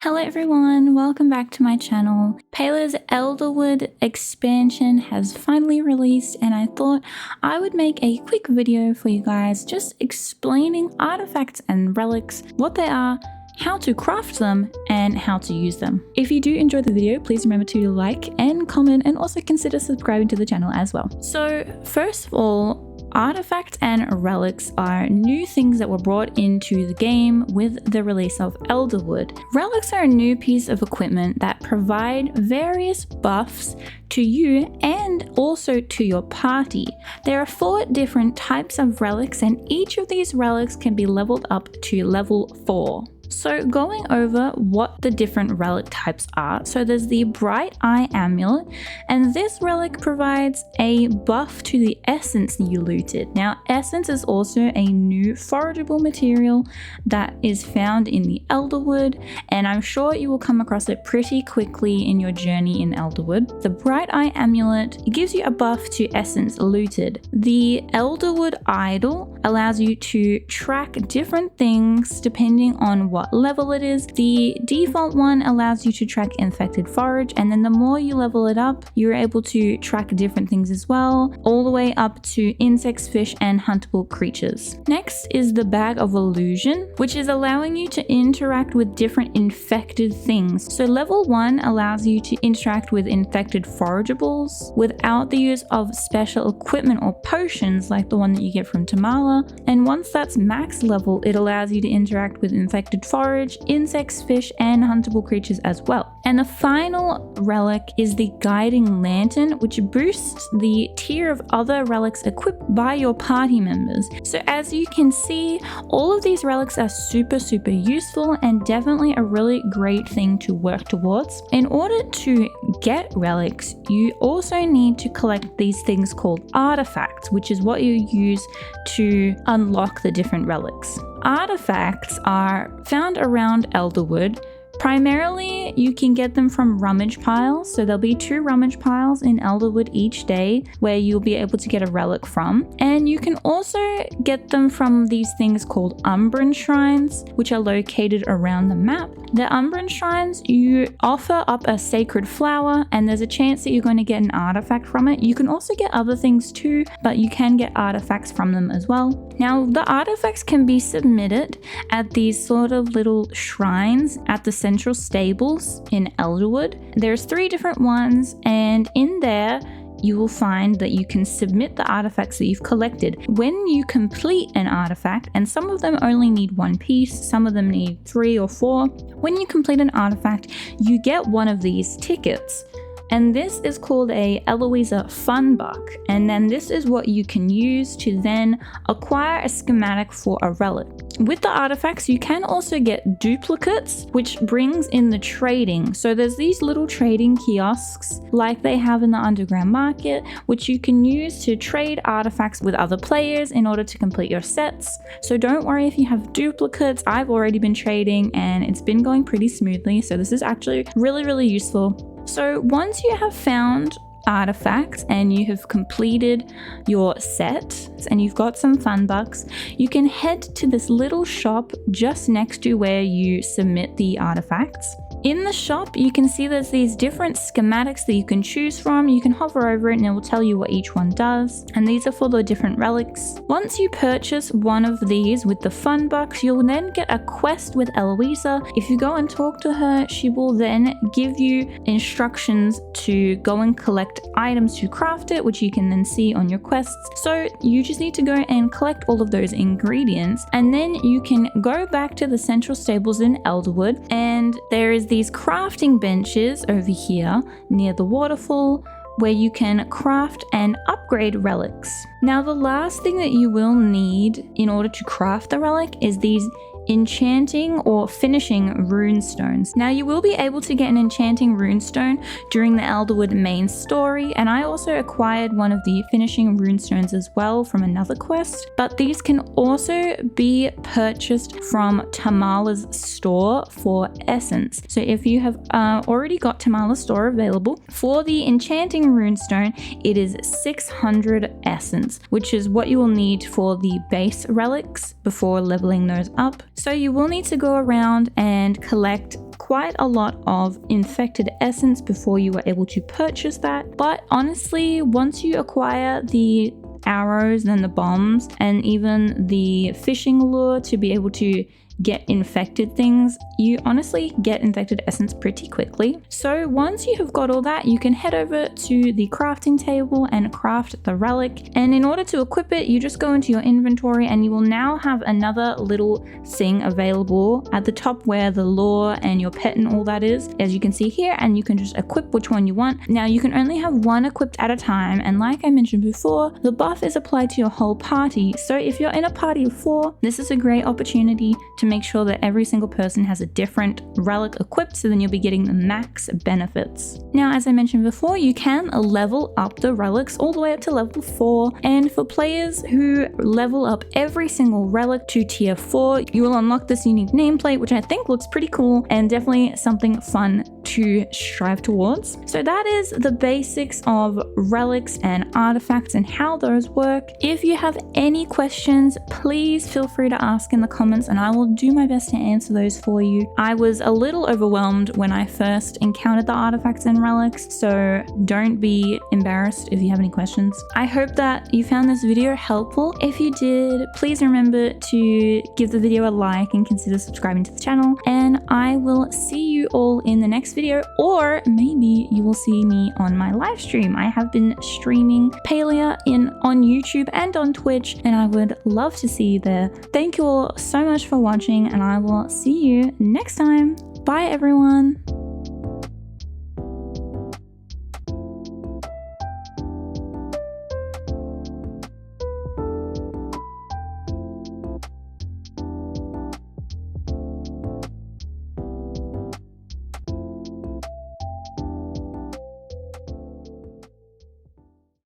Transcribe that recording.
Hello everyone, welcome back to my channel. Payless Elderwood expansion has finally released and I thought I would make a quick video for you guys just explaining artifacts and relics, what they are, how to craft them, and how to use them. If you do enjoy the video, please remember to like and comment and also consider subscribing to the channel as well. So first of all, artifacts and relics are new things that were brought into the game with the release of Elderwood. Relics are a new piece of equipment that provide various buffs to you and also to your party. There are 4 different types of relics and each of these relics can be leveled up to level 4. So going over what the different relic types are. So there's the Bright Eye Amulet, and this relic provides a buff to the essence you looted. Now, essence is also a new forageable material that is found in the Elderwood, and I'm sure you will come across it pretty quickly in your journey in Elderwood. The Bright Eye Amulet gives you a buff to essence looted. The Elderwood Idol allows you to track different things depending on what level it is. The default one allows you to track infected forage, and then the more you level it up, you're able to track different things as well, all the way up to insects, fish, and huntable creatures. Next is the Bag of Illusion, which is allowing you to interact with different infected things. So level 1 allows you to interact with infected forageables without the use of special equipment or potions like the one that you get from Tamala, and once that's max level, it allows you to interact with infected forage, insects, fish, and huntable creatures as well. And the final relic is the Guiding Lantern, which boosts the tier of other relics equipped by your party members. So as you can see, all of these relics are super useful and definitely a really great thing to work towards. In order to get relics, you also need to collect these things called artifacts, which is what you use to unlock the different relics. Artifacts are found around Elderwood. Primarily, you can get them from rummage piles. So there'll be 2 rummage piles in Elderwood each day where you'll be able to get a relic from. And you can also get them from these things called Umbran Shrines, which are located around the map. The Umbran Shrines, you offer up a sacred flower and there's a chance that you're going to get an artifact from it. You can also get other things too, but you can get artifacts from them as well. Now, the artifacts can be submitted at these sort of little shrines at the central stables in Elderwood. There's 3 different ones, and in there you will find that you can submit the artifacts that you've collected. When you complete an artifact, and some of them only need 1 piece, some of them need 3 or 4, when you complete an artifact, you get one of these tickets. And this is called a Eloisa Fun Buck. And then this is what you can use to then acquire a schematic for a relic. With the artifacts, you can also get duplicates, which brings in the trading. So there's these little trading kiosks like they have in the underground market, which you can use to trade artifacts with other players in order to complete your sets. So don't worry if you have duplicates. I've already been trading and it's been going pretty smoothly. So this is actually really useful. So once you have found artifacts and you have completed your set and you've got some fun bucks, you can head to this little shop just next to where you submit the artifacts. In the shop, you can see there's these different schematics that you can choose from. You can hover over it and it will tell you what each one does. And these are for the different relics. Once you purchase one of these with the fun bucks, you'll then get a quest with Eloisa. If you go and talk to her, she will then give you instructions to go and collect items to craft it, which you can then see on your quests. So you just need to go and collect all of those ingredients, and then you can go back to the central stables in Elderwood, and there is these crafting benches over here near the waterfall where you can craft and upgrade relics. Now, the last thing that you will need in order to craft the relic is these enchanting or finishing runestones. Now, you will be able to get an enchanting runestone during the Elderwood main story, and I also acquired one of the finishing runestones as well from another quest, but these can also be purchased from Tamala's store for essence. So if you have already got Tamala's store available, for the enchanting runestone, it is 600 essence, which is what you will need for the base relics before leveling those up. So you will need to go around and collect quite a lot of infected essence before you are able to purchase that. But honestly, once you acquire the arrows and the bombs and even the fishing lure to be able to get infected things, you honestly get infected essence pretty quickly. So once you have got all that, you can head over to the crafting table and craft the relic. And in order to equip it, you just go into your inventory and you will now have another little thing available at the top where the lure and your pet and all that is, as you can see here, and you can just equip which one you want. Now you can only have one equipped at a time, and like I mentioned before, the buff is applied to your whole party. So if you're in a party of 4, this is a great opportunity to make sure that every single person has a different relic equipped, so then you'll be getting the max benefits. Now, as I mentioned before, you can level up the relics all the way up to level 4, and for players who level up every single relic to tier 4, you will unlock this unique nameplate, which I think looks pretty cool and definitely something fun to strive towards. So that is the basics of relics and artifacts and how those work. If you have any questions, please feel free to ask in the comments and I will do my best to answer those for you. I was a little overwhelmed when I first encountered the artifacts and relics, so don't be embarrassed if you have any questions. I hope that you found this video helpful. If you did, please remember to give the video a like and consider subscribing to the channel, and I will see you all in the next video, or maybe you will see me on my live stream. I have been streaming Palia on YouTube and on Twitch, and I would love to see you there. Thank you all so much for watching, and I will see you next time. Bye everyone.